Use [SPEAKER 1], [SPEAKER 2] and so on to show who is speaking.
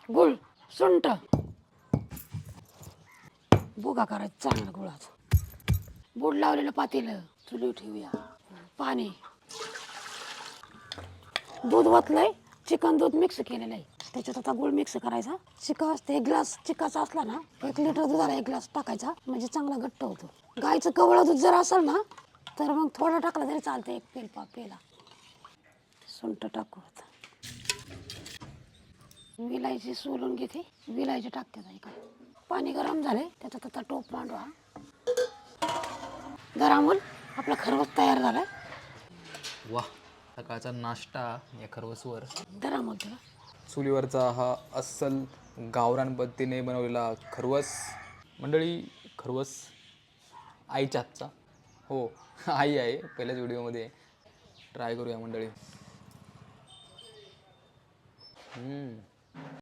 [SPEAKER 1] गुळ, सुंठ, बुगा करायचं चांगलं गुळाचं. बुड लावलेलं पातेलं चुली ठेवूया. पाणी, दूध ओतलंय, चिकन दूध मिक्स केलेलं आहे. त्याच्यात आता गुळ मिक्स करायचा. चिका असते, एक ग्लास चिकाचा असला ना 1 लिटर दुधाला 1 ग्लास टाकायचा, म्हणजे चांगला घट्ट होतो. गाईचं कवळं दूध जर असेल ना तर मग थोडं टाकलं तरी चालतं, 1 पेला. सुंठ टाकू आता. विलायची सोलून घेते, विलायची टाकते नाही का. पाणी गरम झाले, त्याच्यात आता टोप मांडवा. गरमून आपला खरवस तयार झालाय.
[SPEAKER 2] वा, सकाळचा नाश्ता या खरवसवर.
[SPEAKER 1] गरम होतं.
[SPEAKER 2] चुलीवरचा हा अस्सल गावरान पद्धतीने बनवलेला खरवस. मंडळी, खरवस आईच्या हातचा. हो, आई आहे पहिल्याच व्हिडिओमध्ये. ट्राय करूया मंडळी.